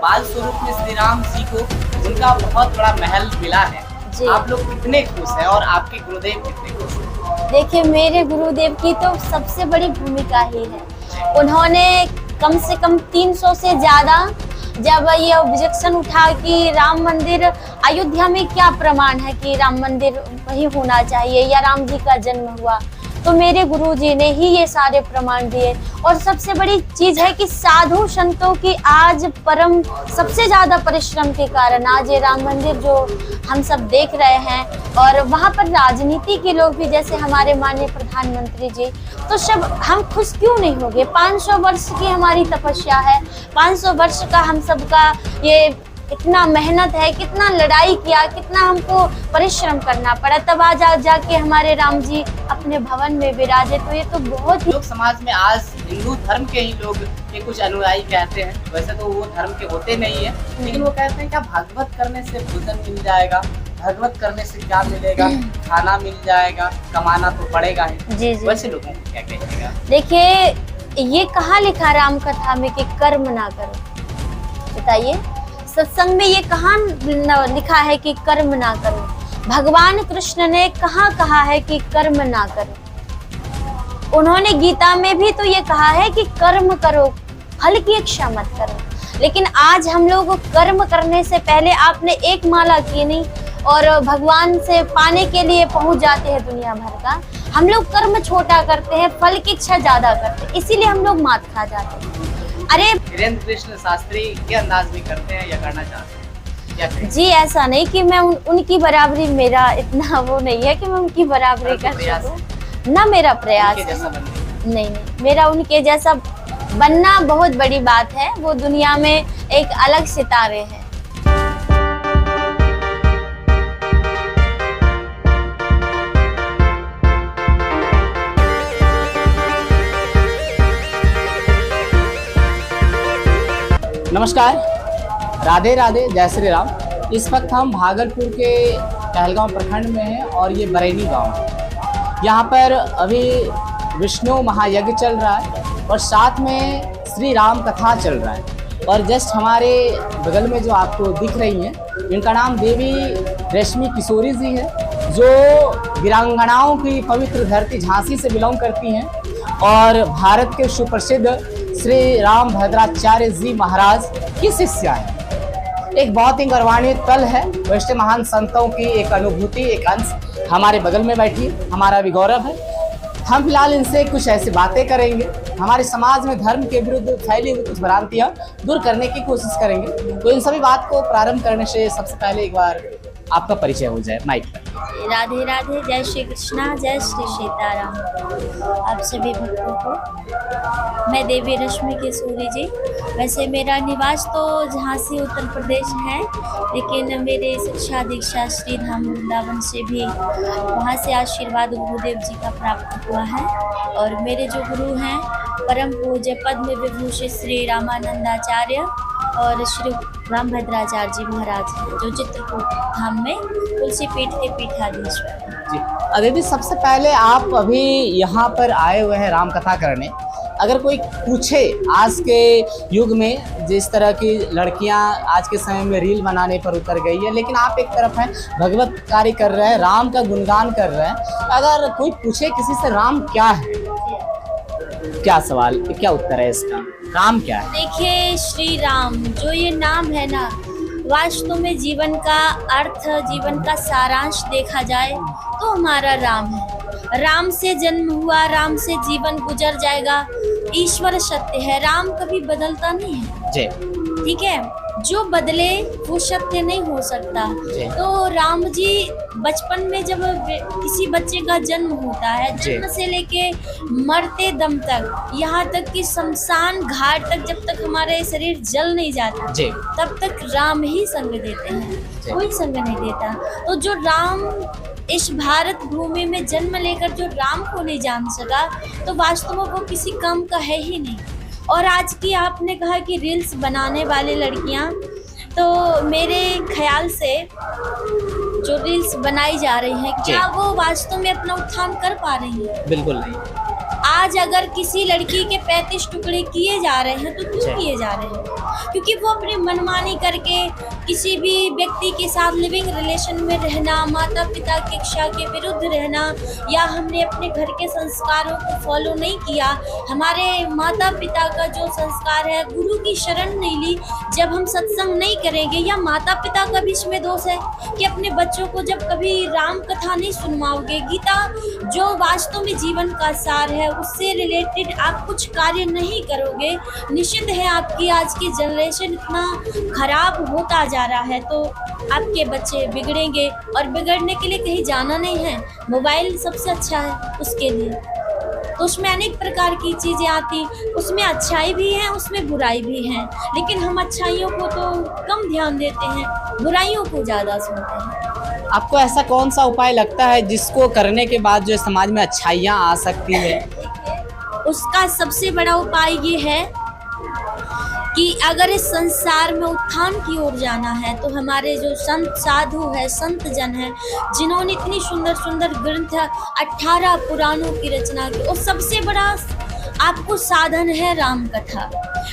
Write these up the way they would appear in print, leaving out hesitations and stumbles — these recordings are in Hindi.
बाल स्वरूप में श्री राम जी को उनका बहुत बड़ा महल मिला है। आप लोग कितने खुश हैं और आपके गुरुदेव कितने खुश हैं? देखिए, मेरे गुरुदेव की तो सबसे बड़ी भूमिका ही है। उन्होंने कम से कम 300 से ज्यादा जब ये ऑब्जेक्शन उठा कि राम मंदिर अयोध्या में क्या प्रमाण है कि राम मंदिर वही होना चाहिए या राम जी का जन्म हुआ, तो मेरे गुरुजी ने ही ये सारे प्रमाण दिए। और सबसे बड़ी चीज है कि साधु संतों की आज परम सबसे ज्यादा परिश्रम के कारण आज ये राम मंदिर जो हम सब देख रहे हैं, और वहाँ पर राजनीति के लोग भी जैसे हमारे माननीय प्रधानमंत्री जी, तो सब हम खुश क्यों नहीं होंगे। 500 वर्ष की हमारी तपस्या है, 500 वर्ष का हम सबका ये इतना मेहनत है, कितना लड़ाई किया, कितना हमको परिश्रम करना पड़ा, तब आज जाके हमारे राम जी अपने भवन में विराजे। तो ये तो बहुत ही लोग समाज में आज हिंदू धर्म के ही लोग ये कुछ अनुयायी कहते हैं, वैसे तो वो धर्म के होते नहीं है, लेकिन वो कहते हैं क्या भागवत करने से भोजन मिल जाएगा, भागवत करने से क्या मिलेगा, खाना मिल जाएगा, कमाना तो पड़ेगा ही। जी जी। वैसे लोगों को क्या कहिएगा? देखिए, ये कहाँ लिखा राम कथा में कि कर्म ना करो, बताइए। सत्संग में ये कहाँ लिखा है कि कर्म ना करो? भगवान कृष्ण ने कहाँ कहा है कि कर्म ना करो? उन्होंने गीता में भी तो ये कहा है कि कर्म करो, फल की इच्छा मत करो। लेकिन आज हम लोग कर्म करने से पहले आपने एक माला की नहीं और भगवान से पाने के लिए पहुंच जाते हैं दुनिया भर का। हम लोग कर्म छोटा करते हैं, फल की इच्छा ज्यादा करते हैं, इसीलिए हम लोग मात खा जाते हैं। अरे वीरेंद्र कृष्ण शास्त्री के अंदाज में करते हैं या करना चाहते हैं? जी, ऐसा नहीं कि मैं उनकी बराबरी, मेरा इतना वो नहीं है कि मैं उनकी बराबरी कर सकूं। ना मेरा प्रयास है, नहीं, मेरा उनके जैसा बनना बहुत बड़ी बात है। वो दुनिया में एक अलग सितारे हैं। नमस्कार, राधे राधे, जय श्री राम। इस वक्त हम भागलपुर के कहलगांव प्रखंड में हैं और ये बरैनी गांव है। यहाँ पर अभी विष्णु महायज्ञ चल रहा है और साथ में श्री राम कथा चल रहा है। और जस्ट हमारे बगल में जो आपको दिख रही हैं, इनका नाम देवी रश्मि किशोरी जी है, जो वीरांगनाओं की पवित्र धरती झांसी से बिलोंग करती हैं और भारत के सुप्रसिद्ध श्री राम भद्राचार्य जी महाराज की शिष्या है। एक बहुत ही गौरवान्वित पल है। वैसे महान संतों की एक अनुभूति, एक अंश हमारे बगल में बैठी, हमारा भी गौरव है। हम फिलहाल इनसे कुछ ऐसी बातें करेंगे, हमारे समाज में धर्म के विरुद्ध फैली हुई कुछ भ्रांतियां दूर करने की कोशिश करेंगे। तो इन सभी बात को प्रारंभ करने से सबसे पहले एक बार आपका परिचय हो जाए माइक पर। राधे राधे, जय श्री कृष्णा, जय श्री सीताराम। आप सभी भक्तों को मैं देवी रश्मि किशोरी जी। वैसे मेरा निवास तो झांसी उत्तर प्रदेश है, लेकिन मेरे शिक्षा दीक्षा श्री धाम वृंदावन से भी वहाँ से आशीर्वाद गुरुदेव जी का प्राप्त हुआ है। और मेरे जो गुरु हैं परम पूज्य पद्म विभूषित श्री रामानंदाचार्य और श्री रामभद्राचार्य जी महाराज, जो चित्रकूट धाम में तुलसी पीठ के पीठाधीश्वर जी। अभी भी सबसे पहले आप अभी यहाँ पर आए हुए हैं राम कथा करने। अगर कोई पूछे आज के युग में जिस तरह की लड़कियां आज के समय में रील बनाने पर उतर गई है, लेकिन आप एक तरफ हैं भगवत कार्य कर रहे हैं, राम का गुणगान कर रहे हैं। अगर कोई पूछे किसी से राम क्या है, क्या सवाल, क्या उत्तर है इसका? राम क्या है? देखिए, श्री राम जो ये नाम है ना, वास्तव में जीवन का अर्थ, जीवन का सारांश देखा जाए तो हमारा राम है। राम से जन्म हुआ, राम से जीवन गुजर जाएगा। ईश्वर सत्य है, राम कभी बदलता नहीं है जी। ठीक है, जो बदले वो सत्य नहीं हो सकता। तो राम जी बचपन में जब किसी बच्चे का जन्म होता है, जन्म से लेके मरते दम तक, यहाँ तक कि शमशान घाट तक जब तक हमारे शरीर जल नहीं जाता तब तक राम ही संग देते हैं, कोई संग नहीं देता। तो जो राम इस भारत भूमि में जन्म लेकर जो राम को नहीं जान सका, तो वास्तव में वो किसी काम का है ही नहीं। और आज की आपने कहा कि रील्स बनाने वाली लड़कियां, तो मेरे ख्याल से जो रील्स बनाई जा रही हैं, क्या वो वास्तव में अपना उत्थान कर पा रही हैं? बिल्कुल नहीं। आज अगर किसी लड़की के 35 टुकड़े किए जा रहे हैं तो क्यों किए जा रहे हैं? क्योंकि वो अपनी मनमानी करके किसी भी व्यक्ति के साथ लिविंग रिलेशन में रहना, माता पिता की इच्छा के विरुद्ध रहना, या हमने अपने घर के संस्कारों को फॉलो नहीं किया, हमारे माता पिता का जो संस्कार है, गुरु की शरण नहीं ली, जब हम सत्संग नहीं करेंगे, या माता पिता का भी इसमें दोष है कि अपने बच्चों को जब कभी राम कथा नहीं सुनवाओगे, गीता जो वास्तव में जीवन का सार है उससे रिलेटेड आप कुछ कार्य नहीं करोगे, निश्चित है आपकी आज की जनरेशन इतना खराब होता जा रहा है तो आपके बच्चे बिगड़ेंगे। और बिगड़ने के लिए कहीं जाना नहीं है, मोबाइल सबसे अच्छा है उसके लिए। तो उसमें अनेक प्रकार की चीज़ें आती, उसमें अच्छाई भी है, उसमें बुराई भी है, लेकिन हम अच्छाइयों को तो कम ध्यान देते हैं, बुराइयों को ज़्यादा सुनते हैं। आपको ऐसा कौन सा उपाय लगता है जिसको करने के बाद जो समाज में अच्छाइयाँ आ सकती है? उसका सबसे बड़ा उपाय ये है कि अगर इस संसार में उत्थान की ओर जाना है तो हमारे जो संत साधु है, संत जन है, जिन्होंने इतनी सुंदर सुंदर ग्रंथ 18 पुराणों की रचना की, और सबसे बड़ा आपको साधन है राम कथा।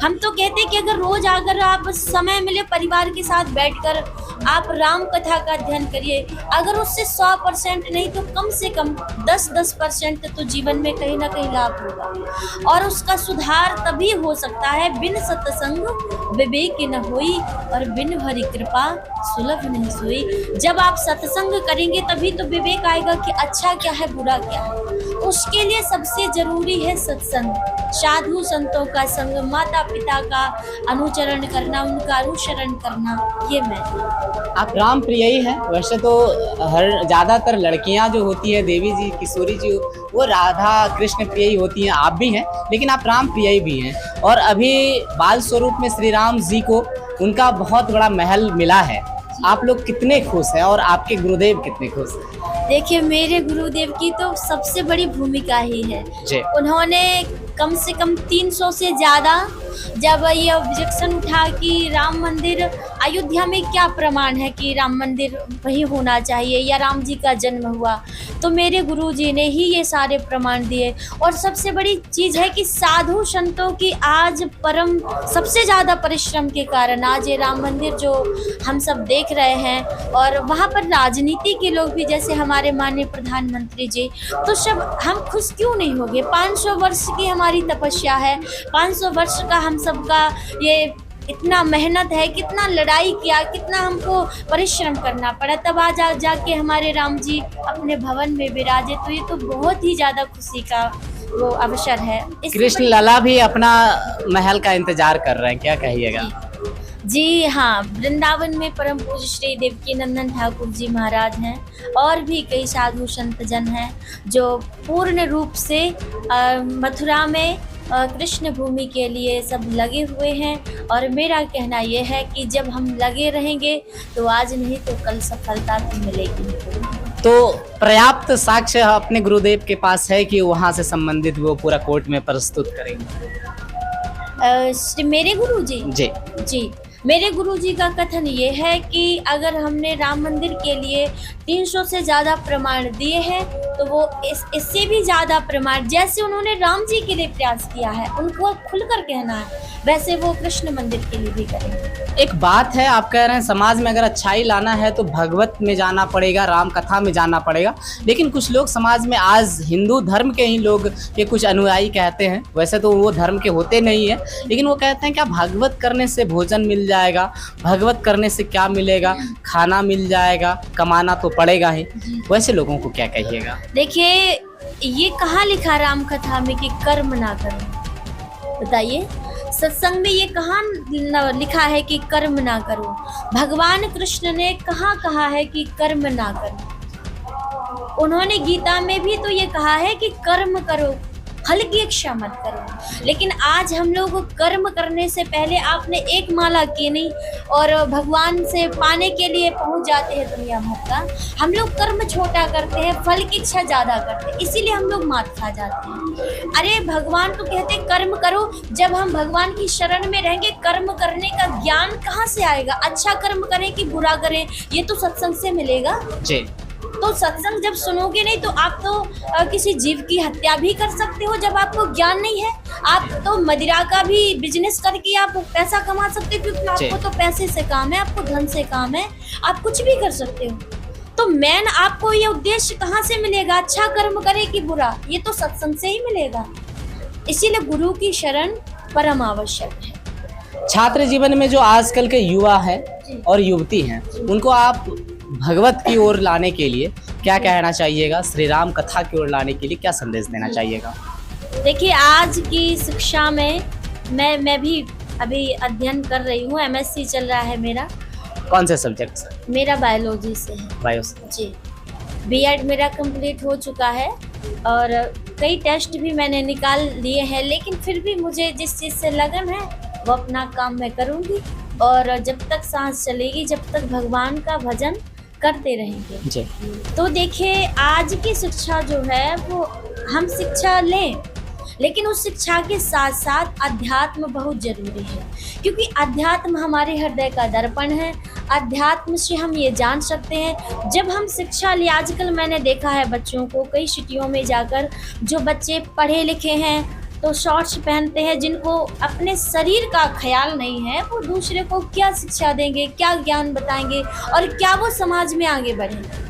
हम तो कहते हैं कि अगर रोज अगर आप समय मिले परिवार के साथ बैठकर आप राम कथा का अध्ययन करिए, अगर उससे 100% नहीं तो कम से कम 10% तो जीवन में कहीं ना कहीं लाभ होगा। और उसका सुधार तभी हो सकता है, बिन सत्संग विवेक न होई और बिन हरि कृपा सुलभ नहीं सोई। जब आप सत्संग करेंगे तभी तो विवेक आएगा कि अच्छा क्या है, बुरा क्या है। उसके लिए सबसे जरूरी है सत्संग, साधु संतों का संग, माता पिता का अनुचरण करना, उनका अनुसरण करना, ये मैं। आप राम प्रिय ही हैं। वैसे तो हर ज़्यादातर लड़कियां जो होती हैं, देवी जी, किशोरी जी, वो राधा कृष्ण प्रिय ही होती हैं, आप भी हैं, लेकिन आप राम प्रिय ही भी हैं। और अभी बाल स्वरूप में श्री राम जी को उनका बहुत बड़ा महल मिला है। आप लोग कितने खुश हैं और आपके गुरुदेव कितने खुश हैं? देखिए, मेरे गुरुदेव की तो सबसे बड़ी भूमिका ही है जी। उन्होंने कम से कम 300 से ज़्यादा जब ये ऑब्जेक्शन उठा कि राम मंदिर अयोध्या में क्या प्रमाण है कि राम मंदिर वही होना चाहिए या राम जी का जन्म हुआ, तो मेरे गुरुजी ने ही ये सारे प्रमाण दिए। और सबसे बड़ी चीज़ है कि साधु संतों की आज परम सबसे ज़्यादा परिश्रम के कारण आज ये राम मंदिर जो हम सब देख रहे हैं, और वहाँ पर राजनीति के लोग भी, जैसे हमारे माननीय प्रधानमंत्री जी, तो सब हम खुश क्यों नहीं होंगे? 500 वर्ष की हमारी तपस्या है, 500 वर्ष का हम सबका ये इतना मेहनत है, कितना लड़ाई किया, कितना हमको परिश्रम करना पड़ा, तब आज जाके हमारे राम जी अपने भवन में विराजे, तो ये तो बहुत ही ज़्यादा खुशी का वो अवसर है। कृष्ण लला भी अपना महल का इंतजार कर रहे हैं, क्या कहिएगा? जी हाँ, वृंदावन में परम पूज्य श्री देवकी नंदन ठाकुर जी महाराज हैं, और भी कई साधु संत जन हैं जो पूर्ण रूप से मथुरा में कृष्ण भूमि के लिए सब लगे हुए हैं। और मेरा कहना यह है कि जब हम लगे रहेंगे तो आज नहीं तो कल सफलता तो मिलेगी। तो पर्याप्त साक्ष्य अपने गुरुदेव के पास है कि वहाँ से संबंधित वो पूरा कोर्ट में प्रस्तुत करेंगे? मेरे गुरुजी जी, मेरे गुरुजी का कथन ये है कि अगर हमने राम मंदिर के लिए 300 से ज़्यादा प्रमाण दिए हैं तो वो इससे भी ज़्यादा प्रमाण, जैसे उन्होंने राम जी के लिए प्रयास किया है, उनको खुलकर कहना है, वैसे वो कृष्ण मंदिर के लिए भी करेंगे। एक बात है, आप कह रहे हैं समाज में अगर अच्छाई लाना है तो भगवत में जाना पड़ेगा, राम कथा में जाना पड़ेगा, लेकिन कुछ लोग समाज में आज हिंदू धर्म के ही लोग के कुछ अनुयायी कहते हैं, वैसे तो वो धर्म के होते नहीं है, लेकिन वो कहते हैं क्या भागवत करने से भोजन मिल जाएगा, भागवत करने से क्या मिलेगा, खाना मिल जाएगा, कमाना तो पड़ेगा ही। वैसे लोगों को क्या कहिएगा? देखिए, ये कहाँ लिखा राम कथा में कि कर्म ना करो? बताइए, सत्संग में ये कहाँ लिखा है कि कर्म ना करो? भगवान कृष्ण ने कहाँ कहा है कि कर्म ना करो? उन्होंने गीता में भी तो ये कहा है कि कर्म करो, फल की इच्छा मत करो। लेकिन आज हम लोग कर्म करने से पहले आपने एक माला की नहीं और भगवान से पाने के लिए पहुंच जाते हैं दुनिया भर का। हम लोग कर्म छोटा करते हैं, फल की इच्छा ज़्यादा करते हैं, इसीलिए हम लोग मात खा जाते हैं। अरे भगवान तो कहते हैं कर्म करो, जब हम भगवान की शरण में रहेंगे कर्म करने का ज्ञान कहाँ से आएगा? अच्छा कर्म करें कि बुरा करें, ये तो सत्संग से मिलेगा। जी। तो सत्संग जब सुनोगे नहीं तो आप तो किसी जीव की हत्या भी कर सकते हो जब आपको ज्ञान नहीं है। आप तो मदिरा का भी बिजनेस करके आप पैसा कमा सकते हो, क्योंकि आपको तो पैसे से काम है, आपको धन से काम है, आप कुछ भी कर सकते हो। तो मेन आपको ये उद्देश्य कहाँ से मिलेगा, अच्छा कर्म करे कि बुरा, ये तो सत्संग से ही मिलेगा। इसीलिए गुरु की शरण परम आवश्यक है। छात्र जीवन में जो आजकल के युवा हैं और युवती हैं, उनको आप भगवत की ओर लाने के लिए क्या कहना चाहिएगा? श्री राम कथा की ओर लाने के लिए क्या संदेश देना चाहिएगा? देखिए, आज की शिक्षा में मैं भी अभी अध्ययन कर रही हूँ, एमएससी चल रहा है मेरा। कौन से सब्जेक्ट से? मेरा बायोलॉजी से है। बायो से। जी, बीएड मेरा कंप्लीट हो चुका है और कई टेस्ट भी मैंने निकाल लिए हैं, लेकिन फिर भी मुझे जिस चीज़ से लगन है वो अपना काम मैं करूँगी, और जब तक सांस चलेगी, जब तक भगवान का भजन करते रहेंगे। जी। तो देखिए, आज की शिक्षा जो है वो हम शिक्षा लें, लेकिन उस शिक्षा के साथ साथ अध्यात्म बहुत जरूरी है, क्योंकि अध्यात्म हमारे हृदय का दर्पण है। अध्यात्म से हम ये जान सकते हैं, जब हम शिक्षा लिए। आजकल मैंने देखा है बच्चों को, कई सिटियों में जाकर जो बच्चे पढ़े लिखे हैं तो शॉर्ट्स पहनते हैं, जिनको अपने शरीर का ख्याल नहीं है, वो दूसरे को क्या शिक्षा देंगे, क्या ज्ञान बताएंगे और क्या वो समाज में आगे बढ़ेंगे।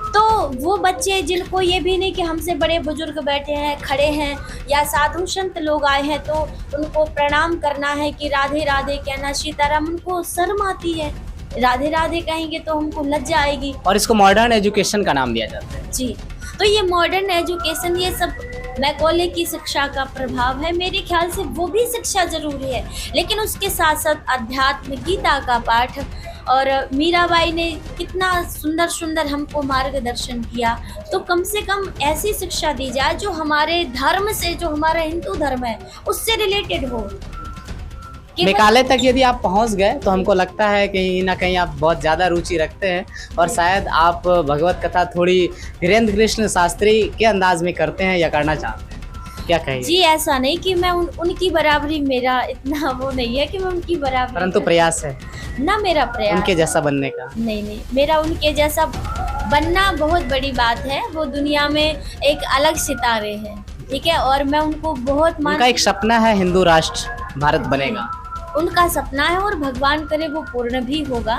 तो वो बच्चे जिनको ये भी नहीं कि हमसे बड़े बुजुर्ग बैठे हैं, खड़े हैं, या साधु संत लोग आए हैं तो उनको प्रणाम करना है कि राधे राधे कहना, सीताराम, उनको शर्म आती है। राधे राधे कहेंगे तो हमको लज्जा आएगी, और इसको मॉडर्न एजुकेशन का नाम दिया जाता है। जी। तो ये मॉडर्न एजुकेशन, ये सब मैकॉले की शिक्षा का प्रभाव है। मेरे ख्याल से वो भी शिक्षा जरूरी है, लेकिन उसके साथ साथ अध्यात्म, गीता का पाठ, और मीराबाई ने कितना सुंदर सुंदर हमको मार्गदर्शन किया। तो कम से कम ऐसी शिक्षा दी जाए जो हमारे धर्म से, जो हमारा हिंदू धर्म है, उससे रिलेटेड हो। मेकाले तक यदि आप पहुंच गए तो हमको लगता है कहीं ना कहीं आप बहुत ज़्यादा रुचि रखते हैं, और शायद आप भगवत कथा थोड़ी धीरेन्द्र कृष्ण शास्त्री के अंदाज में करते हैं या करना चाहते हैं, क्या कहें? जी, ऐसा नहीं कि मैं उनकी बराबरी, मेरा इतना वो नहीं है कि मैं उनकी बराबरी, परंतु प्रयास है ना मेरा प्रयास उनके जैसा बनने का। नहीं, मेरा उनके जैसा बनना बहुत बड़ी बात है। वो दुनिया में एक अलग सितारे हैं, ठीक है, और मैं उनको बहुत उनका एक सपना है, हिंदू राष्ट्र भारत बनेगा। उनका सपना है और भगवान करे वो पूर्ण भी होगा।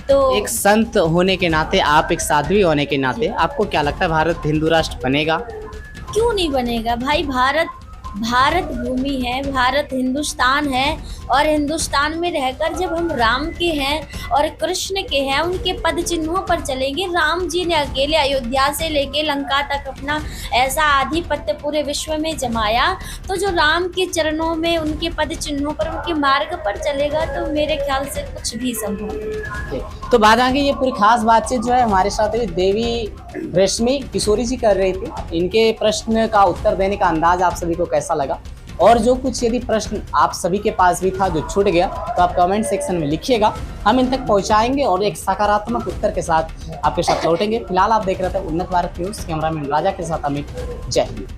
तो एक संत होने के नाते, आप एक साध्वी होने के नाते, आपको क्या लगता है भारत हिंदू राष्ट्र बनेगा? क्यों नहीं बनेगा भाई? भारत भूमि है, भारत हिंदुस्तान है, और हिंदुस्तान में रहकर जब हम राम के हैं और कृष्ण के हैं, उनके पद चिन्हों पर चलेंगे। राम जी ने अकेले अयोध्या से लेके लंका तक अपना ऐसा आधिपत्य पूरे विश्व में जमाया, तो जो राम के चरणों में, उनके पद चिन्हों पर, उनके मार्ग पर चलेगा, तो मेरे ख्याल से कुछ भी संभव है। तो बाद आगे ये पूरी खास बातचीत जो है हमारे साथ अभी देवी रश्मि किशोरी जी कर रही थी। इनके प्रश्न का उत्तर देने का अंदाज आप सभी को कैसा लगा, और जो कुछ यदि प्रश्न आप सभी के पास भी था जो छूट गया, तो आप कमेंट सेक्शन में लिखिएगा, हम इन तक पहुंचाएंगे और एक सकारात्मक उत्तर के साथ आपके साथ लौटेंगे। फिलहाल आप देख रहे थे उन्नत भारत न्यूज़, कैमरामैन राजा के साथ अमित। जय हिंद।